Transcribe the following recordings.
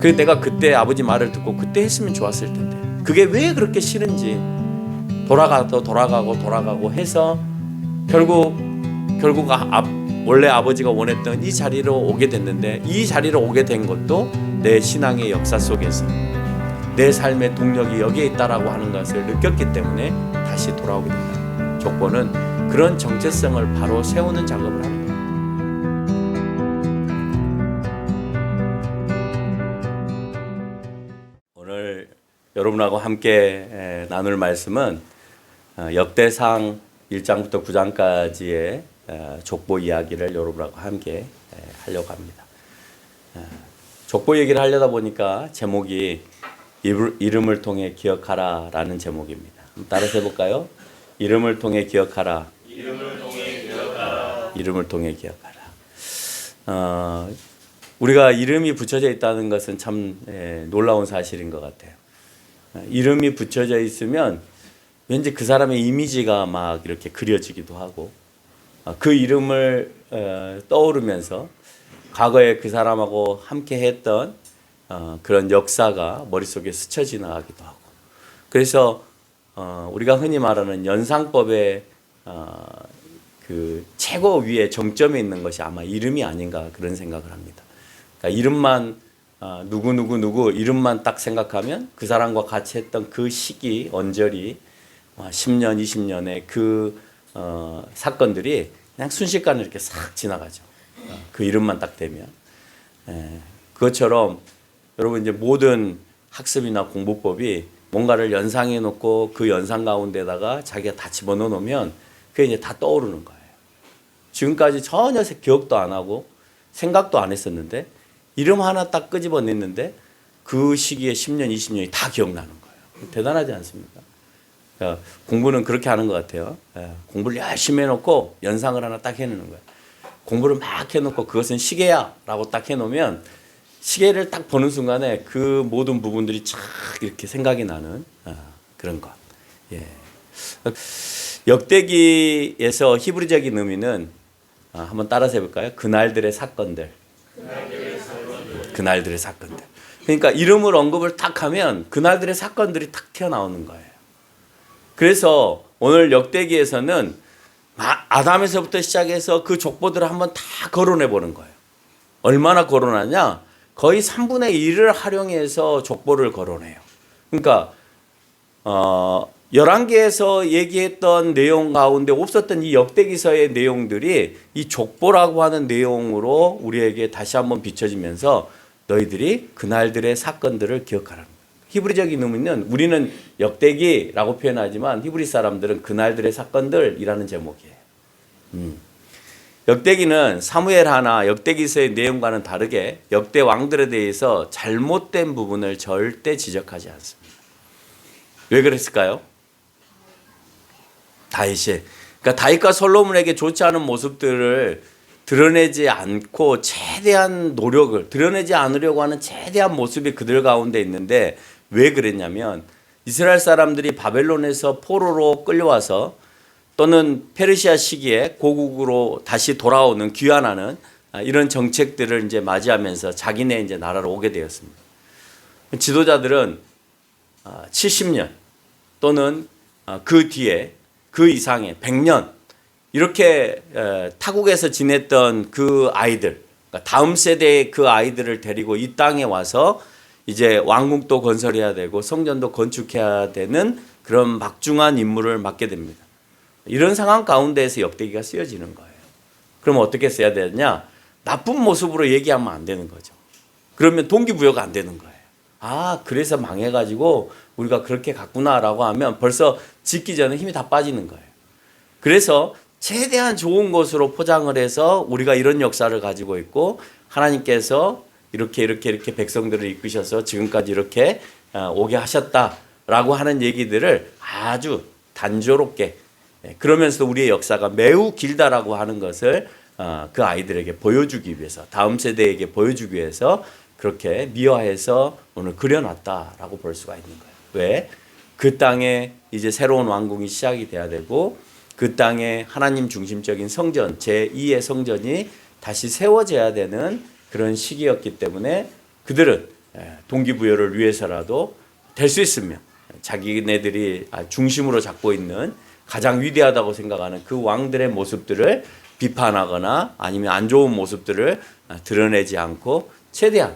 그래서 내가 그때 아버지 말을 듣고 그때 했으면 좋았을 텐데 그게 왜 그렇게 싫은지 돌아가고 해서 결국 원래 아버지가 원했던 이 자리로 오게 됐는데 이 자리로 오게 된 것도 내 신앙의 역사 속에서 내 삶의 동력이 여기에 있다라고 하는 것을 느꼈기 때문에 다시 돌아오게 된다. 족보는 그런 정체성을 바로 세우는 작업을 하는 거예요. 오늘 여러분하고 함께 나눌 말씀은 역대상 1장부터 9장까지의 족보 이야기를 여러분하고 함께 하려고 합니다. 족보 얘기를 하려다 보니까 제목이 이름을 통해 기억하라 라는 제목입니다. 따라서 해볼까요? 이름을 통해 기억하라. 이름을 통해 기억하라. 이름을 통해 기억하라. 우리가 이름이 붙여져 있다는 것은 참 놀라운 사실인 것 같아요. 이름이 붙여져 있으면 왠지 그 사람의 이미지가 막 이렇게 그려지기도 하고 그 이름을 떠오르면서 과거에 그 사람하고 함께 했던 그런 역사가 머릿속에 스쳐 지나가기도 하고 그래서 우리가 흔히 말하는 연상법의 그 최고 위에 정점에 있는 것이 아마 이름이 아닌가 그런 생각을 합니다. 그러니까 이름만 누구 이름만 딱 생각하면 그 사람과 같이 했던 그 시기 언저리 10년 20년의 그 사건들이 그냥 순식간에 이렇게 싹 지나가죠. 그 이름만 딱 되면 그것처럼 여러분 이제 모든 학습이나 공부법이 뭔가를 연상해 놓고 그 연상 가운데다가 자기가 다 집어넣어 놓으면 그게 이제 다 떠오르는 거예요. 지금까지 전혀 기억도 안 하고 생각도 안 했었는데 이름 하나 딱 끄집어냈는데 그 시기에 10년, 20년이 다 기억나는 거예요. 대단하지 않습니까? 그러니까 공부는 그렇게 하는 것 같아요. 공부를 열심히 해놓고 연상을 하나 딱 해놓는 거예요. 공부를 막 해놓고 그것은 시계야 라고 딱 해놓으면 시계를 딱 보는 순간에 그 모든 부분들이 쫙 이렇게 생각이 나는 그런 것. 예. 역대기에서 히브리적인 의미는 한번 따라서 해볼까요? 그날들의 사건들. 그날들의 사건들. 그러니까 이름을 언급을 딱 하면 그날들의 사건들이 탁 튀어나오는 거예요. 그래서 오늘 역대기에서는 아담에서부터 시작해서 그 족보들을 한번 다 거론해 보는 거예요. 얼마나 거론하냐? 거의 3분의 1을 활용해서 족보를 거론해요. 그러니까 11개에서 얘기했던 내용 가운데 없었던 이 역대기서의 내용들이 이 족보라고 하는 내용으로 우리에게 다시 한번 비춰지면서 너희들이 그날들의 사건들을 기억하라는 거예요. 히브리적인 의미는 우리는 역대기라고 표현하지만 히브리 사람들은 그날들의 사건들이라는 제목이에요. 역대기는 사무엘 하나 역대기서의 내용과는 다르게 역대 왕들에 대해서 잘못된 부분을 절대 지적하지 않습니다. 왜 그랬을까요? 다윗이 그러니까 다윗과 솔로몬에게 좋지 않은 모습들을 드러내지 않고 최대한 노력을 드러내지 않으려고 하는 최대한 모습이 그들 가운데 있는데 왜 그랬냐면 이스라엘 사람들이 바벨론에서 포로로 끌려와서 또는 페르시아 시기에 고국으로 다시 돌아오는 귀환하는 이런 정책들을 이제 맞이하면서 자기네 이제 나라로 오게 되었습니다. 지도자들은 70년 또는 그 뒤에 그 이상의 100년 이렇게 타국에서 지냈던 그 아이들, 그러니까 다음 세대의 그 아이들을 데리고 이 땅에 와서 이제 왕국도 건설해야 되고 성전도 건축해야 되는 그런 막중한 임무를 맡게 됩니다. 이런 상황 가운데에서 역대기가 쓰여지는 거예요. 그럼 어떻게 써야 되느냐? 나쁜 모습으로 얘기하면 안 되는 거죠. 그러면 동기부여가 안 되는 거예요. 아, 그래서 망해가지고 우리가 그렇게 갔구나라고 하면 벌써 짓기 전에 힘이 다 빠지는 거예요. 그래서 최대한 좋은 것으로 포장을 해서 우리가 이런 역사를 가지고 있고 하나님께서 이렇게 백성들을 이끄셔서 지금까지 이렇게 오게 하셨다라고 하는 얘기들을 아주 단조롭게 그러면서 우리의 역사가 매우 길다라고 하는 것을 그 아이들에게 보여주기 위해서 다음 세대에게 보여주기 위해서 그렇게 미화해서 오늘 그려놨다라고 볼 수가 있는 거예요. 왜? 그 땅에 이제 새로운 왕국이 시작이 돼야 되고 그 땅에 하나님 중심적인 성전 제2의 성전이 다시 세워져야 되는 그런 시기였기 때문에 그들은 동기부여를 위해서라도 될 수 있으면 자기네들이 중심으로 잡고 있는 가장 위대하다고 생각하는 그 왕들의 모습들을 비판하거나 아니면 안 좋은 모습들을 드러내지 않고 최대한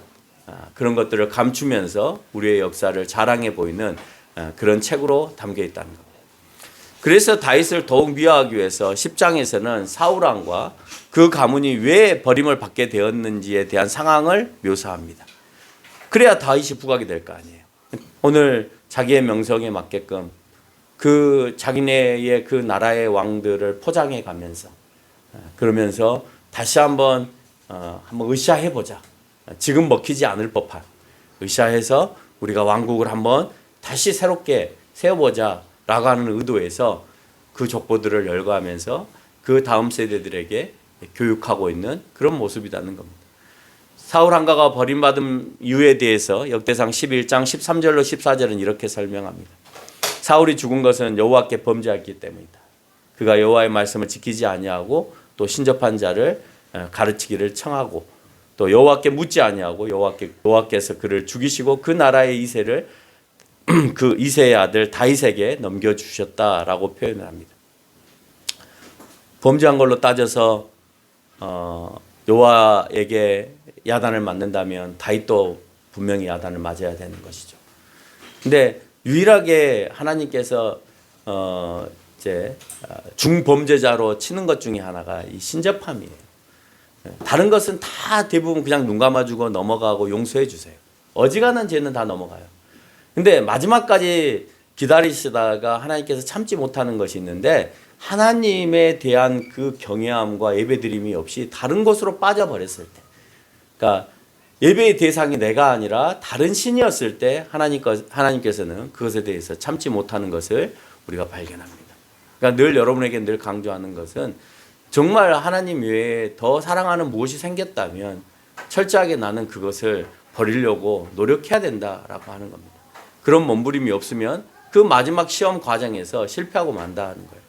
그런 것들을 감추면서 우리의 역사를 자랑해 보이는 그런 책으로 담겨 있다는 겁니다. 그래서 다윗을 더욱 미화하기 위해서 10장에서는 사울 왕과 그 가문이 왜 버림을 받게 되었는지에 대한 상황을 묘사합니다. 그래야 다윗이 부각이 될 거 아니에요. 오늘 자기의 명성에 맞게끔 그 자기네의 그 나라의 왕들을 포장해 가면서 그러면서 다시 한번 으쌰해 보자. 지금 먹히지 않을 법한 으쌰해서 우리가 왕국을 한번 다시 새롭게 세워보자 라고 하는 의도에서 그 족보들을 열거하면서 그 다음 세대들에게 교육하고 있는 그런 모습이라는 겁니다. 사울 한가가 버림받은 이유에 대해서 역대상 11장 13절로 14절은 이렇게 설명합니다. 사울이 죽은 것은 여호와께 범죄했기 때문이다. 그가 여호와의 말씀을 지키지 아니하고 또 신접한 자를 가르치기를 청하고 또 여호와께 묻지 아니하고 여호와께서 그를 죽이시고 그 나라의 이세를 그 이세의 아들 다윗에게 넘겨주셨다라고 표현을 합니다. 범죄한 걸로 따져서 여호와에게 야단을 맞는다면 다윗도 분명히 야단을 맞아야 되는 것이죠. 근데 유일하게 하나님께서 이제 중범죄자로 치는 것 중에 하나가 이 신접함이에요. 다른 것은 다 대부분 그냥 눈 감아주고 넘어가고 용서해 주세요. 어지간한 죄는 다 넘어가요. 근데 마지막까지 기다리시다가 하나님께서 참지 못하는 것이 있는데 하나님에 대한 그 경외함과 예배드림이 없이 다른 곳으로 빠져버렸을 때, 그러니까 예배의 대상이 내가 아니라 다른 신이었을 때 하나님께서는 그것에 대해서 참지 못하는 것을 우리가 발견합니다. 그러니까 늘 여러분에게 늘 강조하는 것은 정말 하나님 외에 더 사랑하는 무엇이 생겼다면 철저하게 나는 그것을 버리려고 노력해야 된다라고 하는 겁니다. 그런 몸부림이 없으면 그 마지막 시험 과정에서 실패하고 만다는 거예요.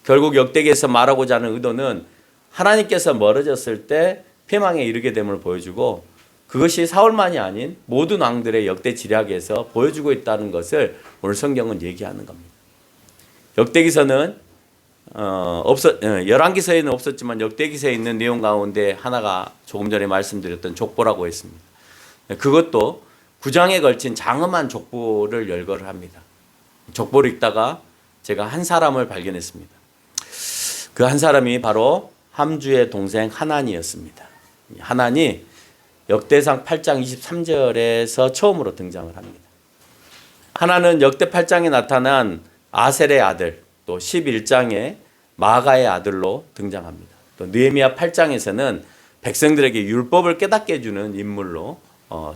결국 역대기에서 말하고자 하는 의도는 하나님께서 멀어졌을 때 패망에 이르게 됨을 보여주고 그것이 사울만이 아닌 모든 왕들의 역대 지략에서 보여주고 있다는 것을 오늘 성경은 얘기하는 겁니다. 역대기서는 열왕기서에는 없었지만 역대기서에 있는 내용 가운데 하나가 조금 전에 말씀드렸던 족보라고 했습니다. 그것도 9장에 걸친 장엄한 족보를 열거를 합니다. 족보를 읽다가 제가 한 사람을 발견했습니다. 그 한 사람이 바로 함주의 동생 하난이었습니다. 하난이 역대상 8장 23절에서 처음으로 등장을 합니다. 하난은 역대 8장에 나타난 아셀의 아들, 또 11장에 마가의 아들로 등장합니다. 또 느헤미야 8장에서는 백성들에게 율법을 깨닫게 해주는 인물로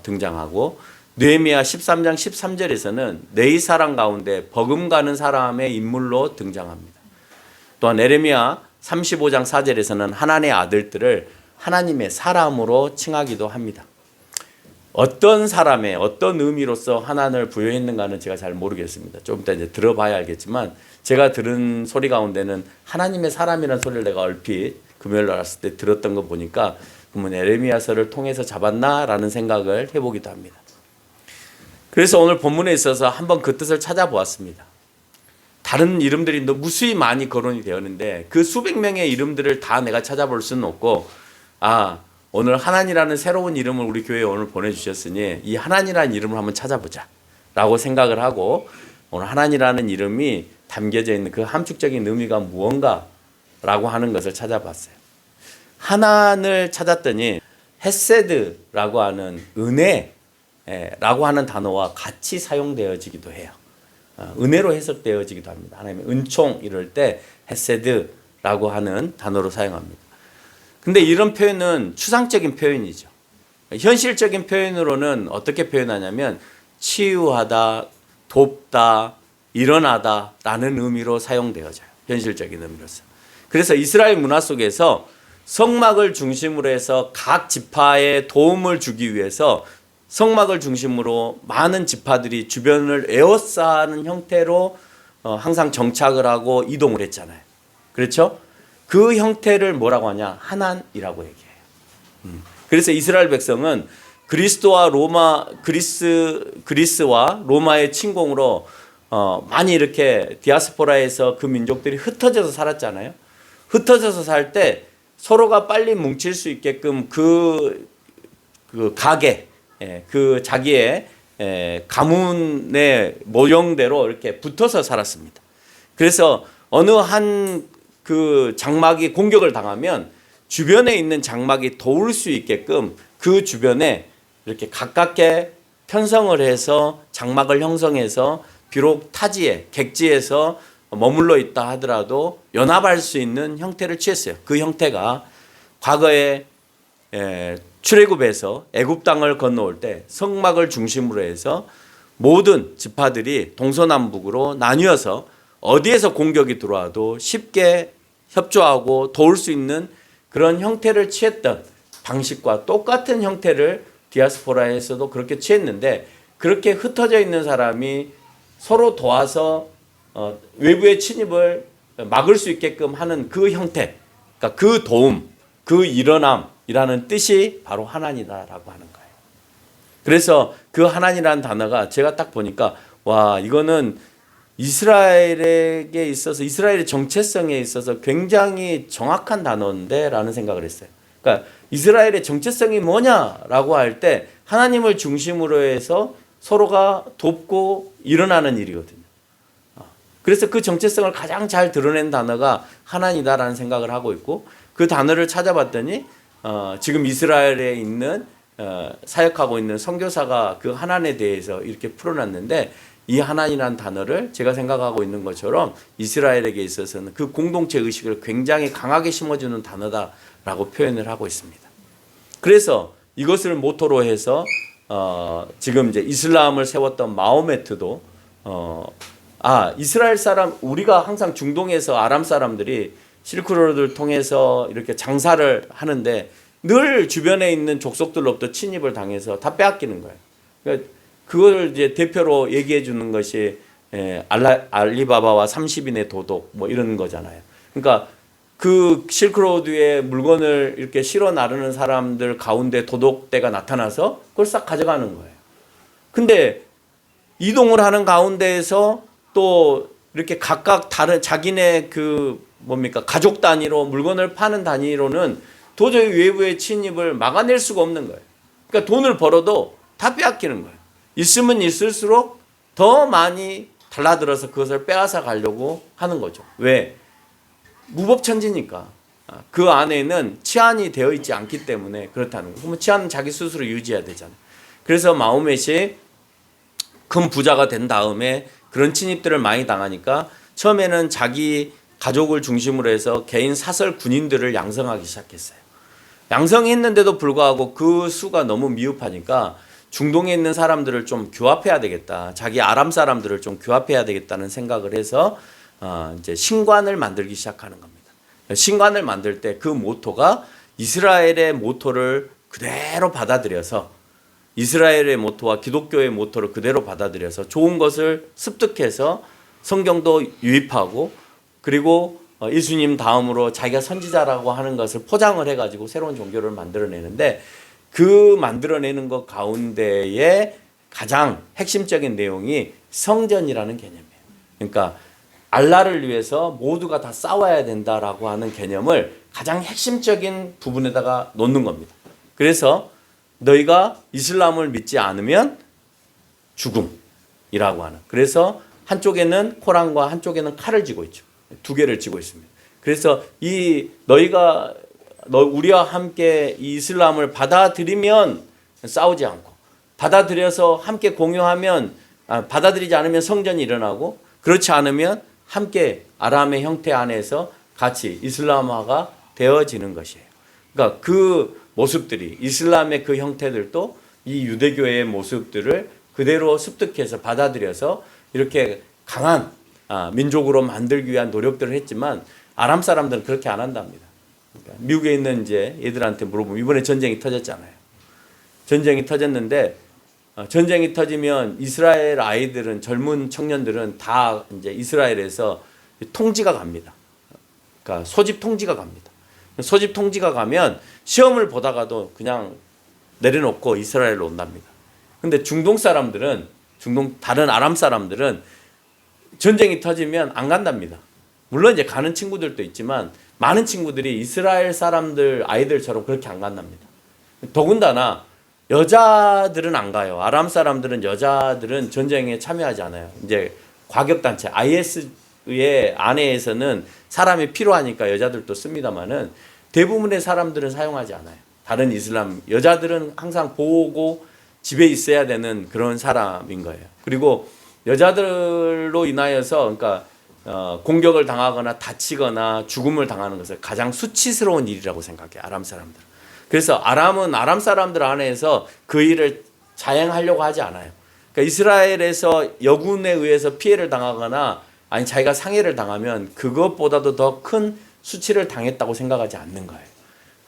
등장하고 느헤미야 13장 13절에서는 네 사람 가운데 버금가는 사람의 인물로 등장합니다. 또한 에레미야 35장 4절에서는 하나님의 아들들을 하나님의 사람으로 칭하기도 합니다. 어떤 사람의 어떤 의미로서 하나님을 부여했는가는 제가 잘 모르겠습니다. 좀 이따 이제 들어봐야 알겠지만 제가 들은 소리 가운데는 하나님의 사람이라는 소리를 내가 얼핏 금요일 날 왔을 때 들었던 거 보니까 그러면 에레미야서를 통해서 잡았나라는 생각을 해보기도 합니다. 그래서 오늘 본문에 있어서 한번 그 뜻을 찾아보았습니다. 다른 이름들이 무수히 많이 거론이 되었는데 그 수백 명의 이름들을 다 내가 찾아볼 수는 없고 오늘 하나님이라는 새로운 이름을 우리 교회에 오늘 보내주셨으니 이 하나님이라는 이름을 한번 찾아보자 라고 생각을 하고 오늘 하나님이라는 이름이 담겨져 있는 그 함축적인 의미가 무언가 라고 하는 것을 찾아봤어요. 하나님을 찾았더니 헤세드라고 하는 은혜라고 하는 단어와 같이 사용되어지기도 해요. 은혜로 해석되어지기도 합니다. 하나님의 은총 이럴 때 헤세드라고 하는 단어로 사용합니다. 근데 이런 표현은 추상적인 표현이죠. 현실적인 표현으로는 어떻게 표현하냐면 치유하다, 돕다, 일어나다 라는 의미로 사용되어져요. 현실적인 의미로서. 그래서 이스라엘 문화 속에서 성막을 중심으로 해서 각 지파에 도움을 주기 위해서 성막을 중심으로 많은 지파들이 주변을 에워싸는 형태로 항상 정착을 하고 이동을 했잖아요. 그렇죠? 그 형태를 뭐라고 하냐? 하난이라고 얘기해요. 그래서 이스라엘 백성은 그리스와 로마의 침공으로 많이 이렇게 디아스포라에서 그 민족들이 흩어져서 살았잖아요. 흩어져서 살 때 서로가 빨리 뭉칠 수 있게끔 그 가게, 그 자기의 가문의 모형대로 이렇게 붙어서 살았습니다. 그래서 어느 한 그 장막이 공격을 당하면 주변에 있는 장막이 도울 수 있게끔 그 주변에 이렇게 가깝게 편성을 해서 장막을 형성해서 비록 타지에 객지에서 머물러 있다 하더라도 연합할 수 있는 형태를 취했어요. 그 형태가 과거에 출애굽에서 애굽 땅을 건너올 때 성막을 중심으로 해서 모든 지파들이 동서남북으로 나뉘어서 어디에서 공격이 들어와도 쉽게 협조하고 도울 수 있는 그런 형태를 취했던 방식과 똑같은 형태를 디아스포라에서도 그렇게 취했는데, 그렇게 흩어져 있는 사람이 서로 도와서 외부의 침입을 막을 수 있게끔 하는 그 형태, 그러니까 그 도움, 그 일어남이라는 뜻이 바로 하나님이다라고 하는 거예요. 그래서 그 하나님이라는 단어가 제가 딱 보니까 와, 이거는 이스라엘에게 있어서, 이스라엘의 정체성에 있어서 굉장히 정확한 단어인데 라는 생각을 했어요. 그러니까 이스라엘의 정체성이 뭐냐라고 할 때 하나님을 중심으로 해서 서로가 돕고 일어나는 일이거든요. 그래서 그 정체성을 가장 잘 드러낸 단어가 하나님이다라는 생각을 하고 있고, 그 단어를 찾아봤더니 지금 이스라엘에 있는 사역하고 있는 선교사가 그 하나님에 대해서 이렇게 풀어놨는데, 이 하나님이라는 단어를 제가 생각하고 있는 것처럼 이스라엘에게 있어서는 그 공동체 의식을 굉장히 강하게 심어주는 단어다라고 표현을 하고 있습니다. 그래서 이것을 모토로 해서 지금 이제 이슬람을 세웠던 마호메트도 이스라엘 사람, 우리가 항상 중동에서 아람 사람들이 실크로드를 통해서 이렇게 장사를 하는데 늘 주변에 있는 족속들로부터 침입을 당해서 다 빼앗기는 거예요. 그러니까 그걸 이제 대표로 얘기해 주는 것이 알리바바와 30인의 도둑 뭐 이런 거잖아요. 그러니까 그 실크로드에 물건을 이렇게 실어 나르는 사람들 가운데 도둑대가 나타나서 그걸 싹 가져가는 거예요. 근데 이동을 하는 가운데에서 또 이렇게 각각 다른 자기네 가족 단위로 물건을 파는 단위로는 도저히 외부의 침입을 막아낼 수가 없는 거예요. 그러니까 돈을 벌어도 다 빼앗기는 거예요. 있으면 있을수록 더 많이 달라들어서 그것을 빼앗아 가려고 하는 거죠. 왜? 무법천지니까. 그 안에는 치안이 되어 있지 않기 때문에 그렇다는 거예요. 그러면 치안은 자기 스스로 유지해야 되잖아요. 그래서 마호멧이 큰 부자가 된 다음에 그런 침입들을 많이 당하니까 처음에는 자기 가족을 중심으로 해서 개인 사설 군인들을 양성하기 시작했어요. 양성했는데도 불구하고 그 수가 너무 미흡하니까 중동에 있는 사람들을 좀 규합해야 되겠다. 자기 아람 사람들을 좀 규합해야 되겠다는 생각을 해서 이제 신관을 만들기 시작하는 겁니다. 신관을 만들 때 그 모토가 이스라엘의 모토를 그대로 받아들여서, 이스라엘의 모토와 기독교의 모토를 그대로 받아들여서 좋은 것을 습득해서 성경도 유입하고, 그리고 예수님 다음으로 자기가 선지자라고 하는 것을 포장을 해가지고 새로운 종교를 만들어내는데, 그 만들어내는 것 가운데에 가장 핵심적인 내용이 성전이라는 개념이에요. 그러니까 알라를 위해서 모두가 다 싸워야 된다라고 하는 개념을 가장 핵심적인 부분에다가 놓는 겁니다. 그래서 너희가 이슬람을 믿지 않으면 죽음이라고 하는. 그래서 한쪽에는 코란과 한쪽에는 칼을 쥐고 있죠. 두 개를 쥐고 있습니다. 그래서 우리와 함께 이 이슬람을 받아들이면 싸우지 않고, 받아들여서 함께 공유하면, 받아들이지 않으면 성전이 일어나고, 그렇지 않으면 함께 아람의 형태 안에서 같이 이슬람화가 되어지는 것이에요. 그러니까 그 모습들이, 이슬람의 그 형태들도 이 유대교의 모습들을 그대로 습득해서 받아들여서 이렇게 강한 민족으로 만들기 위한 노력들을 했지만, 아람 사람들은 그렇게 안 한답니다. 그러니까 미국에 있는 이제 애들한테 물어보면 이번에 전쟁이 터졌잖아요. 전쟁이 터졌는데 전쟁이 터지면 이스라엘 아이들은, 젊은 청년들은 다 이제 이스라엘에서 통지가 갑니다. 그러니까 소집 통지가 갑니다. 소집 통지가 가면 시험을 보다가도 그냥 내려놓고 이스라엘로 온답니다. 근데 중동 사람들은 다른 아람 사람들은 전쟁이 터지면 안 간답니다. 물론 이제 가는 친구들도 있지만 많은 친구들이 이스라엘 사람들 아이들처럼 그렇게 안 간답니다. 더군다나 여자들은 안 가요. 아람 사람들은 여자들은 전쟁에 참여하지 않아요. 이제 과격단체 IS의 안에서는 사람이 필요하니까 여자들도 씁니다만은 대부분의 사람들은 사용하지 않아요. 다른 이슬람 여자들은 항상 보고 집에 있어야 되는 그런 사람인 거예요. 그리고 여자들로 인하여서 그러니까 공격을 당하거나 다치거나 죽음을 당하는 것을 가장 수치스러운 일이라고 생각해요. 아람 사람들. 그래서 아람 사람들 안에서 그 일을 자행하려고 하지 않아요. 그러니까 이스라엘에서 여군에 의해서 피해를 당하거나 아니 자기가 상해를 당하면 그것보다도 더 큰 수치를 당했다고 생각하지 않는 거예요.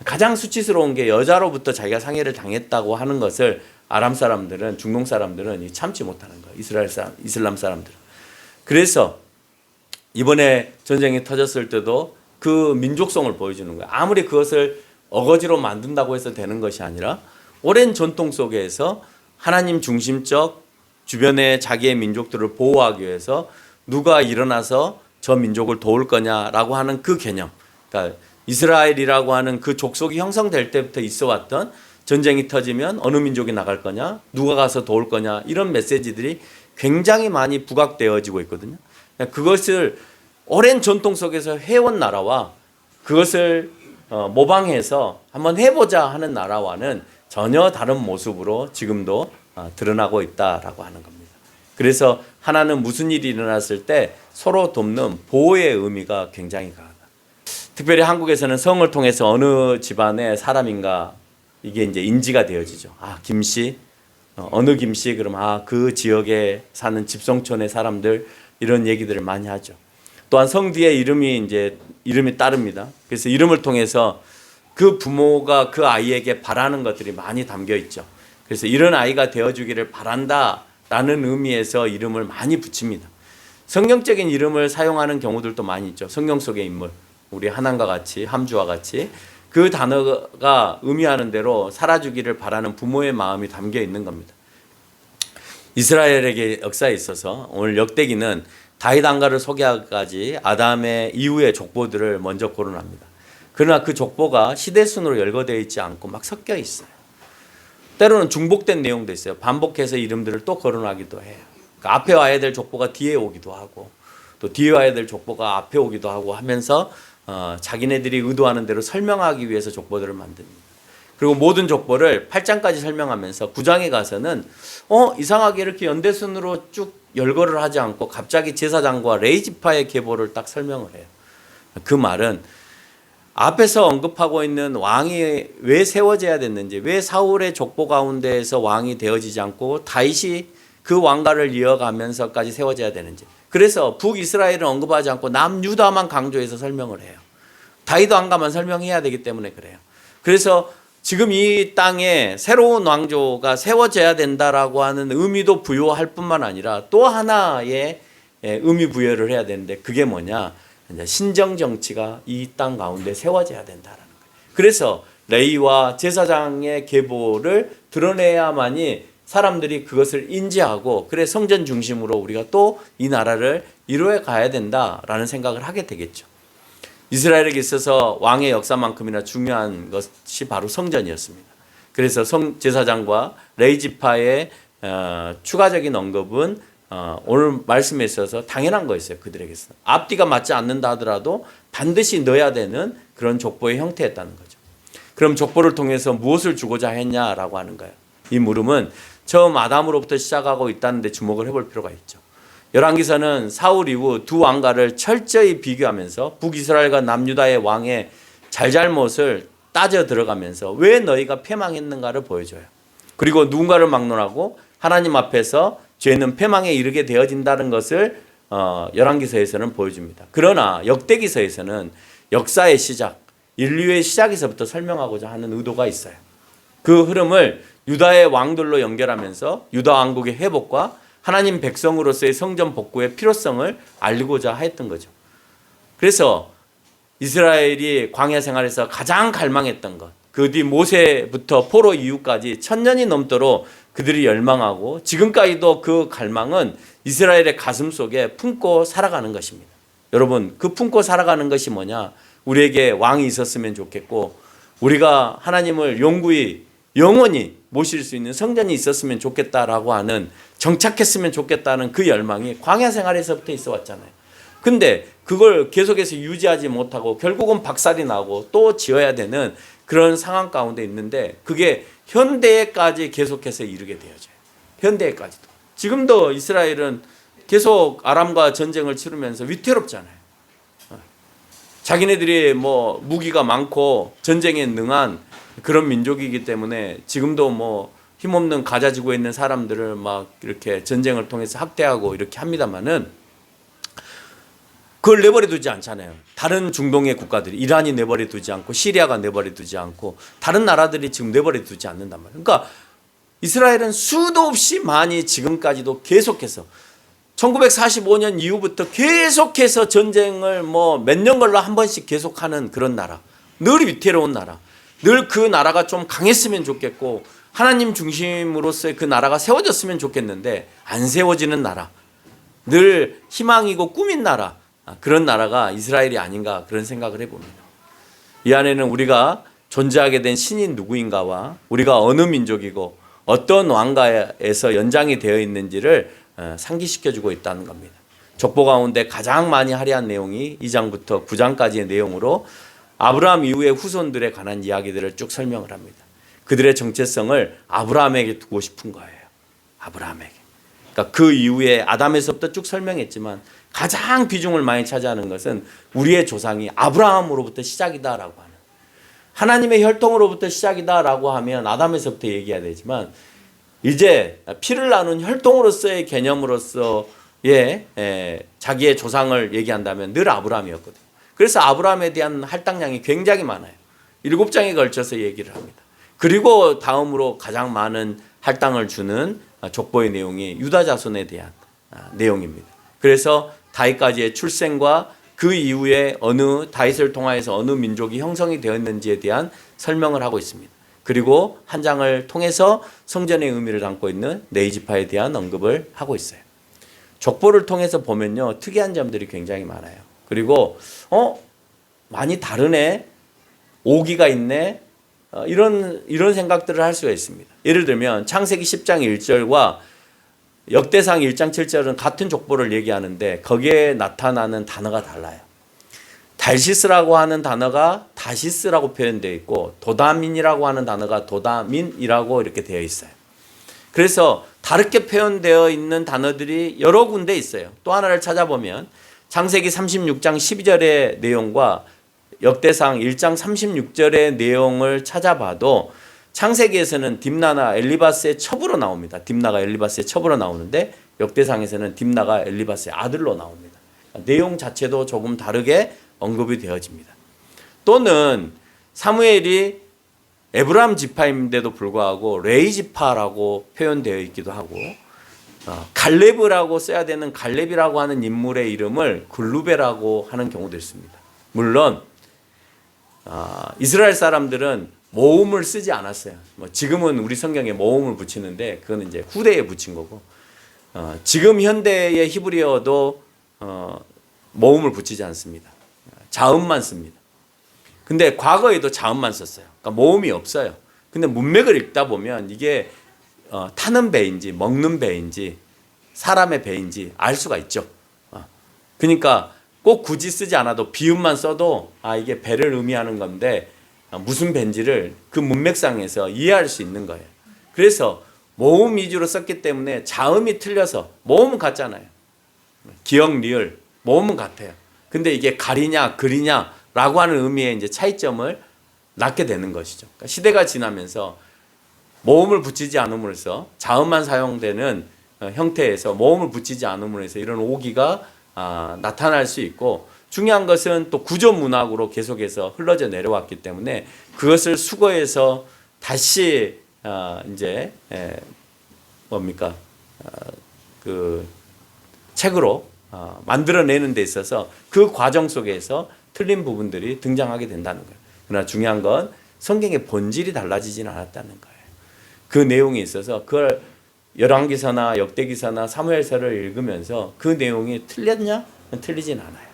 가장 수치스러운 게 여자로부터 자기가 상해를 당했다고 하는 것을 아람 사람들은 중동 사람들은 참지 못하는 거예요. 이슬람 사람들은. 그래서 이번에 전쟁이 터졌을 때도 그 민족성을 보여주는 거예요. 아무리 그것을 어거지로 만든다고 해서 되는 것이 아니라 오랜 전통 속에서 하나님 중심적 주변의 자기의 민족들을 보호하기 위해서 누가 일어나서 저 민족을 도울 거냐라고 하는 그 개념. 그러니까 이스라엘이라고 하는 그 족속이 형성될 때부터 있어 왔던 전쟁이 터지면 어느 민족이 나갈 거냐, 누가 가서 도울 거냐 이런 메시지들이 굉장히 많이 부각되어지고 있거든요. 그것을 오랜 전통 속에서 해온 나라와 그것을 모방해서 한번 해보자 하는 나라와는 전혀 다른 모습으로 지금도 드러나고 있다라고 하는 겁니다. 그래서 하나는 무슨 일이 일어났을 때 서로 돕는 보호의 의미가 굉장히 강하다. 특별히 한국에서는 성을 통해서 어느 집안의 사람인가 이게 이제 인지가 되어지죠. 아, 김씨, 어느 김씨, 그럼 그 지역에 사는 집성촌의 사람들 이런 얘기들을 많이 하죠. 또한 성 뒤에 이름이 따릅니다. 그래서 이름을 통해서 그 부모가 그 아이에게 바라는 것들이 많이 담겨 있죠. 그래서 이런 아이가 되어주기를 바란다라는 의미에서 이름을 많이 붙입니다. 성경적인 이름을 사용하는 경우들도 많이 있죠. 성경 속의 인물, 우리 하나님과 같이, 함주와 같이 그 단어가 의미하는 대로 살아주기를 바라는 부모의 마음이 담겨 있는 겁니다. 이스라엘에게 역사에 있어서 오늘 역대기는 다윗 왕가를 소개하기까지 아담의 이후의 족보들을 먼저 거론합니다. 그러나 그 족보가 시대순으로 열거되어 있지 않고 막 섞여 있어요. 때로는 중복된 내용도 있어요. 반복해서 이름들을 또 거론하기도 해요. 그러니까 앞에 와야 될 족보가 뒤에 오기도 하고 또 뒤에 와야 될 족보가 앞에 오기도 하고 하면서 자기네들이 의도하는 대로 설명하기 위해서 족보들을 만듭니다. 그리고 모든 족보를 8장까지 설명하면서 9장에 가서는 이상하게 이렇게 연대순으로 쭉 열거를 하지 않고 갑자기 제사장과 레위지파의 계보를 딱 설명을 해요. 그 말은 앞에서 언급하고 있는 왕이 왜 세워져야 됐는지, 왜 사울의 족보 가운데에서 왕이 되어지지 않고 다윗이 그 왕가를 이어가면서까지 세워져야 되는지, 그래서 북이스라엘은 언급하지 않고 남유다만 강조해서 설명을 해요. 다윗 왕가만 설명해야 되기 때문에 그래요. 그래서 지금 이 땅에 새로운 왕조가 세워져야 된다라고 하는 의미도 부여할 뿐만 아니라 또 하나의 의미 부여를 해야 되는데 그게 뭐냐? 신정 정치가 이 땅 가운데 세워져야 된다라는 거예요. 그래서 레위와 제사장의 계보를 드러내야만이 사람들이 그것을 인지하고 그래 성전 중심으로 우리가 또 이 나라를 이루어 가야 된다라는 생각을 하게 되겠죠. 이스라엘에게 있어서 왕의 역사만큼이나 중요한 것이 바로 성전이었습니다. 그래서 제사장과 레위지파의 추가적인 언급은 오늘 말씀에 있어서 당연한 거였어요. 그들에게서 앞뒤가 맞지 않는다 하더라도 반드시 넣어야 되는 그런 족보의 형태였다는 거죠. 그럼 족보를 통해서 무엇을 주고자 했냐라고 하는 거예요. 이 물음은 처음 아담으로부터 시작하고 있다는 데 주목을 해볼 필요가 있죠. 열왕기서는 사울 이후 두 왕가를 철저히 비교하면서 북이스라엘과 남유다의 왕의 잘잘못을 따져 들어가면서 왜 너희가 패망했는가를 보여줘요. 그리고 누군가를 막론하고 하나님 앞에서 죄는 패망에 이르게 되어진다는 것을 열왕기서에서는 보여줍니다. 그러나 역대기서에서는 역사의 시작, 인류의 시작에서부터 설명하고자 하는 의도가 있어요. 그 흐름을 유다의 왕들로 연결하면서 유다 왕국의 회복과 하나님 백성으로서의 성전 복구의 필요성을 알리고자 했던 거죠. 그래서 이스라엘이 광야 생활에서 가장 갈망했던 것, 그 뒤 모세부터 포로 이후까지 1000년이 넘도록 그들이 열망하고 지금까지도 그 갈망은 이스라엘의 가슴 속에 품고 살아가는 것입니다. 여러분, 그 품고 살아가는 것이 뭐냐? 우리에게 왕이 있었으면 좋겠고 우리가 하나님을 영원히 모실 수 있는 성전이 있었으면 좋겠다라고 하는, 정착했으면 좋겠다는 그 열망이 광야 생활에서부터 있어 왔잖아요. 근데 그걸 계속해서 유지하지 못하고 결국은 박살이 나고 또 지어야 되는 그런 상황 가운데 있는데, 그게 현대에까지 계속해서 이르게 되어져요. 현대에까지도. 지금도 이스라엘은 계속 아람과 전쟁을 치르면서 위태롭잖아요. 자기네들이 뭐 무기가 많고 전쟁에 능한 그런 민족이기 때문에 지금도 뭐 힘없는 가자 지구에 있는 사람들을 막 이렇게 전쟁을 통해서 학대하고 이렇게 합니다만은 그걸 내버려 두지 않잖아요. 다른 중동의 국가들이, 이란이 내버려 두지 않고 시리아가 내버려 두지 않고 다른 나라들이 지금 내버려 두지 않는단 말이에요. 그러니까 이스라엘은 수도 없이 많이 지금까지도 계속해서 1945년 이후부터 계속해서 전쟁을 뭐 몇 년 걸러 한 번씩 계속하는 그런 나라, 늘 위태로운 나라, 늘 그 나라가 좀 강했으면 좋겠고 하나님 중심으로서의 그 나라가 세워졌으면 좋겠는데 안 세워지는 나라, 늘 희망이고 꿈인 나라, 그런 나라가 이스라엘이 아닌가 그런 생각을 해봅니다. 이 안에는 우리가 존재하게 된 신이 누구인가와 우리가 어느 민족이고 어떤 왕가에서 연장이 되어 있는지를 상기시켜주고 있다는 겁니다. 족보 가운데 가장 많이 할애한 내용이 2장부터 9장까지의 내용으로 아브라함 이후의 후손들에 관한 이야기들을 쭉 설명을 합니다. 그들의 정체성을 아브라함에게 두고 싶은 거예요. 아브라함에게. 그러니까 그 이후에 아담에서부터 쭉 설명했지만 가장 비중을 많이 차지하는 것은 우리의 조상이 아브라함으로부터 시작이다라고 하는, 하나님의 혈통으로부터 시작이다라고 하면 아담에서부터 얘기해야 되지만 이제 피를 나눈 혈통으로서의 개념으로서의 자기의 조상을 얘기한다면 늘 아브라함이었거든요. 그래서 아브라함에 대한 할당량이 굉장히 많아요. 7장에 걸쳐서 얘기를 합니다. 그리고 다음으로 가장 많은 할당을 주는 족보의 내용이 유다 자손에 대한 내용입니다. 그래서 다윗까지의 출생과 그 이후에 어느 다윗을 통하여서 어느 민족이 형성이 되었는지에 대한 설명을 하고 있습니다. 그리고 한 장을 통해서 성전의 의미를 담고 있는 네 지파에 대한 언급을 하고 있어요. 족보를 통해서 보면요, 특이한 점들이 굉장히 많아요. 그리고 많이 다르네, 오기가 있네, 이런 생각들을 할 수가 있습니다. 예를 들면 창세기 10장 1절과 역대상 1장 7절은 같은 족보를 얘기하는데 거기에 나타나는 단어가 달라요. 달시스라고 하는 단어가 다시스라고 표현되어 있고 도다민이라고 하는 단어가 도다민이라고 이렇게 되어 있어요. 그래서 다르게 표현되어 있는 단어들이 여러 군데 있어요. 또 하나를 찾아보면 창세기 36장 12절의 내용과 역대상 1장 36절의 내용을 찾아봐도 창세기에서는 딥나나 엘리바스의 첩으로 나옵니다. 딥나가 엘리바스의 첩으로 나오는데 역대상에서는 딥나가 엘리바스의 아들로 나옵니다. 내용 자체도 조금 다르게 언급이 되어집니다. 또는 사무엘이 에브라임 지파인데도 불구하고 레위 지파라고 표현되어 있기도 하고 갈렙이라고 써야 되는 갈렙이라고 하는 인물의 이름을 글루베라고 하는 경우도 있습니다. 물론 이스라엘 사람들은 모음을 쓰지 않았어요. 지금은 우리 성경에 모음을 붙이는데 그건 이제 후대에 붙인 거고 지금 현대의 히브리어도 모음을 붙이지 않습니다. 자음만 씁니다. 근데 과거에도 자음만 썼어요. 그러니까 모음이 없어요. 근데 문맥을 읽다 보면 이게 타는 배인지 먹는 배인지 사람의 배인지 알 수가 있죠. 그러니까 꼭 굳이 쓰지 않아도 비음만 써도 이게 배를 의미하는 건데 무슨 배인지를 그 문맥상에서 이해할 수 있는 거예요. 그래서 모음 위주로 썼기 때문에 자음이 틀려서 모음은 같잖아요. 기역, 리을, 모음은 같아요. 근데 이게 가리냐, 그리냐라고 하는 의미의 이제 차이점을 낳게 되는 것이죠. 그러니까 시대가 지나면서 모음을 붙이지 않음으로써 자음만 사용되는 형태에서 모음을 붙이지 않음으로써 이런 오기가 나타날 수 있고 중요한 것은 또 구조 문학으로 계속해서 흘러져 내려왔기 때문에 그것을 수거해서 다시 이제 뭡니까 그 책으로 만들어내는 데 있어서 그 과정 속에서 틀린 부분들이 등장하게 된다는 거예요. 그러나 중요한 건 성경의 본질이 달라지지는 않았다는 거예요. 그 내용이 있어서 그걸 열왕기서나 역대기서나 사무엘서를 읽으면서 그 내용이 틀렸냐? 틀리진 않아요.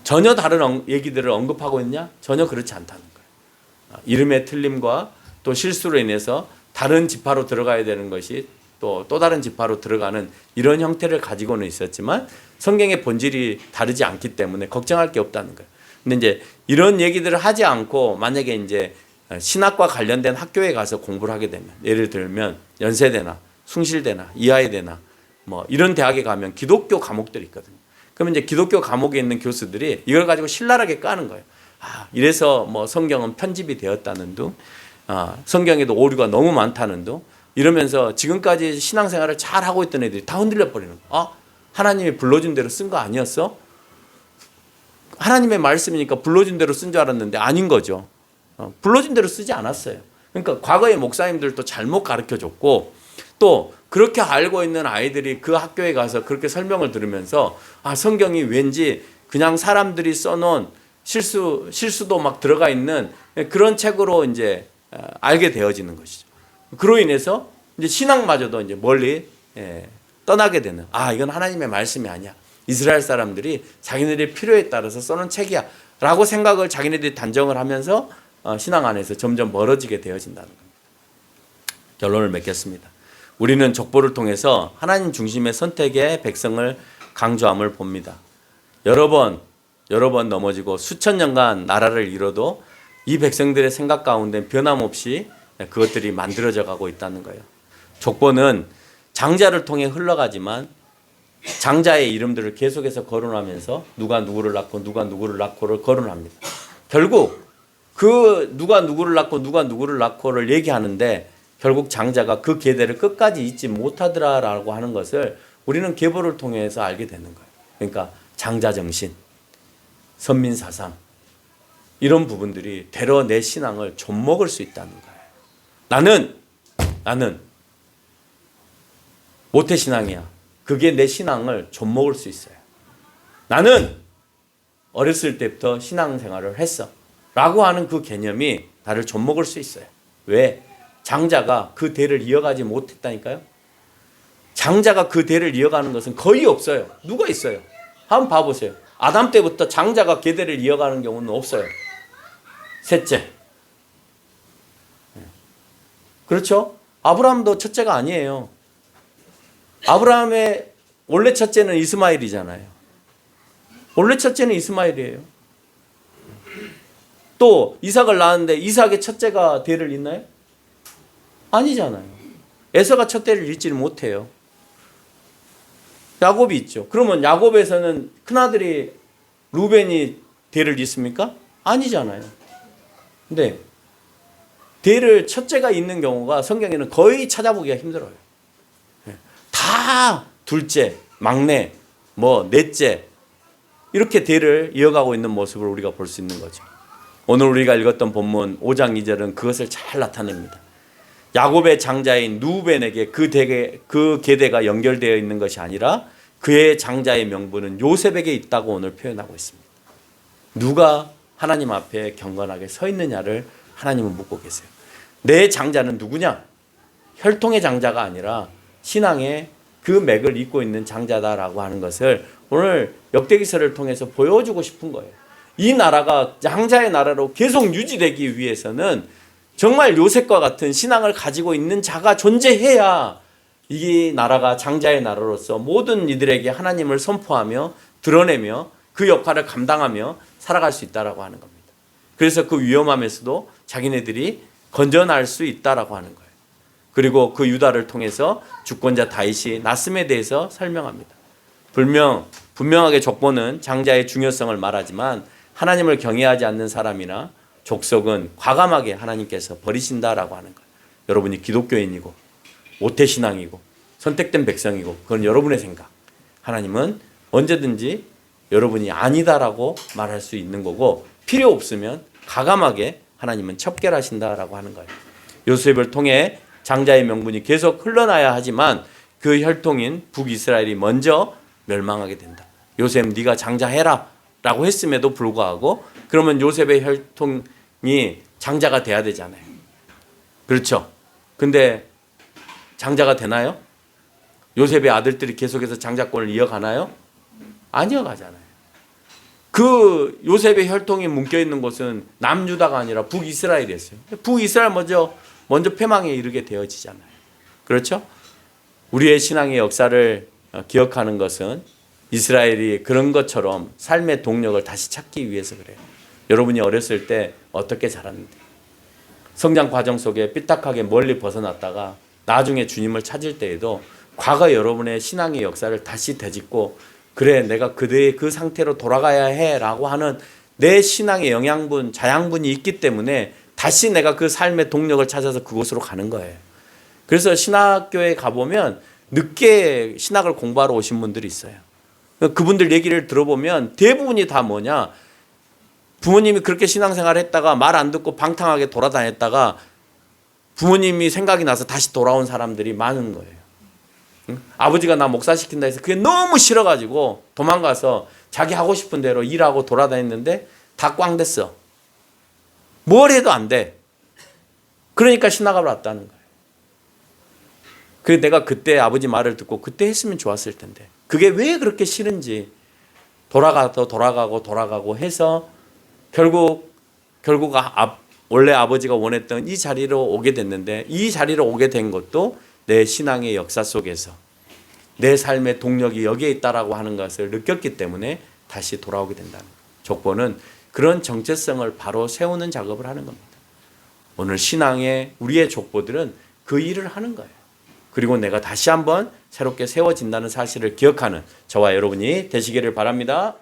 전혀 다른 얘기들을 언급하고 있냐? 전혀 그렇지 않다는 거예요. 이름의 틀림과 또 실수로 인해서 다른 지파로 들어가야 되는 것이 또 다른 지파로 들어가는 이런 형태를 가지고는 있었지만 성경의 본질이 다르지 않기 때문에 걱정할 게 없다는 거예요. 근데 이제 이런 얘기들을 하지 않고 만약에 이제 신학과 관련된 학교에 가서 공부를 하게 되면, 예를 들면 연세대나 숭실대나 이화여대나 뭐 이런 대학에 가면 기독교 과목들이 있거든요. 그러면 이제 기독교 과목에 있는 교수들이 이걸 가지고 신랄하게 까는 거예요. 이래서 뭐 성경은 편집이 되었다는 둥, 성경에도 오류가 너무 많다는 둥, 이러면서 지금까지 신앙생활을 잘 하고 있던 애들이 다 흔들려 버리는 거예요. 하나님이 불러준 대로 쓴 거 아니었어? 하나님의 말씀이니까 불러준 대로 쓴 줄 알았는데 아닌 거죠. 불러준 대로 쓰지 않았어요. 그러니까 과거의 목사님들도 잘못 가르쳐줬고, 또 그렇게 알고 있는 아이들이 그 학교에 가서 그렇게 설명을 들으면서 성경이 왠지 그냥 사람들이 써놓은 실수도 막 들어가 있는 그런 책으로 이제 알게 되어지는 것이죠. 그로 인해서 이제 신앙마저도 이제 멀리 떠나게 되는, 이건 하나님의 말씀이 아니야, 이스라엘 사람들이 자기네들의 필요에 따라서 써놓은 책이야 라고 생각을 자기네들이 단정을 하면서 신앙 안에서 점점 멀어지게 되어진다는 겁니다. 결론을 맺겠습니다. 우리는 족보를 통해서 하나님 중심의 선택의 백성을 강조함을 봅니다. 여러 번 넘어지고 수천 년간 나라를 이뤄도 이 백성들의 생각 가운데 변함없이 그것들이 만들어져 가고 있다는 거예요. 족보는 장자를 통해 흘러가지만 장자의 이름들을 계속해서 거론하면서 누가 누구를 낳고를 거론합니다. 결국 그 누가 누구를 낳고를 얘기하는데 결국 장자가 그 계대를 끝까지 잊지 못하더라라고 하는 것을 우리는 계보를 통해서 알게 되는 거예요. 그러니까 장자정신, 선민사상, 이런 부분들이 되려 내 신앙을 좀먹을 수 있다는 거예요. 나는 모태신앙이야. 그게 내 신앙을 좀먹을 수 있어요. 나는 어렸을 때부터 신앙생활을 했어 라고 하는 그 개념이 나를 좀먹을 수 있어요. 왜? 장자가 그 대를 이어가지 못했다니까요. 장자가 그 대를 이어가는 것은 거의 없어요. 누가 있어요? 한번 봐보세요. 아담 때부터 장자가 계대를 이어가는 경우는 없어요. 셋째. 그렇죠? 아브라함도 첫째가 아니에요. 아브라함의 원래 첫째는 이스마엘이잖아요. 원래 첫째는 이스마엘이에요. 또 이삭을 낳았는데 이삭의 첫째가 대를 잇나요? 아니잖아요. 에서가 첫 대를 잇지를 못해요. 야곱이 있죠. 그러면 야곱에서는 큰아들이 루벤이 대를 잇습니까? 아니잖아요. 근데 대를 첫째가 잇는 경우가 성경에는 거의 찾아보기가 힘들어요. 다 둘째, 막내, 넷째 이렇게 대를 이어가고 있는 모습을 우리가 볼 수 있는 거죠. 오늘 우리가 읽었던 본문 5장 2절은 그것을 잘 나타냅니다. 야곱의 장자인 누벤에게 그 계대가 연결되어 있는 것이 아니라 그의 장자의 명분은 요셉에게 있다고 오늘 표현하고 있습니다. 누가 하나님 앞에 경건하게 서 있느냐를 하나님은 묻고 계세요. 내 장자는 누구냐? 혈통의 장자가 아니라 신앙의 그 맥을 잇고 있는 장자다라고 하는 것을 오늘 역대기서를 통해서 보여주고 싶은 거예요. 이 나라가 장자의 나라로 계속 유지되기 위해서는 정말 요셉과 같은 신앙을 가지고 있는 자가 존재해야 이 나라가 장자의 나라로서 모든 이들에게 하나님을 선포하며 드러내며 그 역할을 감당하며 살아갈 수 있다라고 하는 겁니다. 그래서 그 위험함에서도 자기네들이 건져날 수 있다라고 하는 거예요. 그리고 그 유다를 통해서 주권자 다윗이 났음에 대해서 설명합니다. 분명하게 족보는 장자의 중요성을 말하지만 하나님을 경외하지 않는 사람이나 족속은 과감하게 하나님께서 버리신다라고 하는 거예요. 여러분이 기독교인이고 모태신앙이고 선택된 백성이고 그건 여러분의 생각. 하나님은 언제든지 여러분이 아니다라고 말할 수 있는 거고 필요 없으면 과감하게 하나님은 척결하신다라고 하는 거예요. 요셉을 통해 장자의 명분이 계속 흘러나야 하지만 그 혈통인 북이스라엘이 먼저 멸망하게 된다. 요셉 네가 장자해라 라고 했음에도 불구하고 그러면 요셉의 혈통이 장자가 돼야 되잖아요. 그렇죠? 근데 장자가 되나요? 요셉의 아들들이 계속해서 장자권을 이어가나요? 안 이어가잖아요. 그 요셉의 혈통이 묶여 있는 곳은 남유다가 아니라 북이스라엘이었어요. 북이스라엘 먼저 패망에 이르게 되어지잖아요. 그렇죠? 우리의 신앙의 역사를 기억하는 것은 이스라엘이 그런 것처럼 삶의 동력을 다시 찾기 위해서 그래요. 여러분이 어렸을 때 어떻게 자랐는데, 성장 과정 속에 삐딱하게 멀리 벗어났다가 나중에 주님을 찾을 때에도 과거 여러분의 신앙의 역사를 다시 되짚고, 그래 내가 그대의 그 상태로 돌아가야 해라고 하는 내 신앙의 영양분, 자양분이 있기 때문에 다시 내가 그 삶의 동력을 찾아서 그곳으로 가는 거예요. 그래서 신학교에 가보면 늦게 신학을 공부하러 오신 분들이 있어요. 그분들 얘기를 들어보면 대부분이 다 뭐냐, 부모님이 그렇게 신앙생활 했다가 말 안 듣고 방탕하게 돌아다녔다가 부모님이 생각이 나서 다시 돌아온 사람들이 많은 거예요. 아버지가 나 목사시킨다 해서 그게 너무 싫어가지고 도망가서 자기 하고 싶은 대로 일하고 돌아다녔는데 다 꽝 됐어. 뭘 해도 안 돼. 그러니까 신학을 왔다는 거예요. 그래서 내가 그때 아버지 말을 듣고 그때 했으면 좋았을 텐데, 그게 왜 그렇게 싫은지 돌아가고 해서 결국 원래 아버지가 원했던 이 자리로 오게 됐는데, 이 자리로 오게 된 것도 내 신앙의 역사 속에서 내 삶의 동력이 여기에 있다라고 하는 것을 느꼈기 때문에 다시 돌아오게 된다는 거예요. 족보는 그런 정체성을 바로 세우는 작업을 하는 겁니다. 오늘 신앙의 우리의 족보들은 그 일을 하는 거예요. 그리고 내가 다시 한번 새롭게 세워진다는 사실을 기억하는 저와 여러분이 되시기를 바랍니다.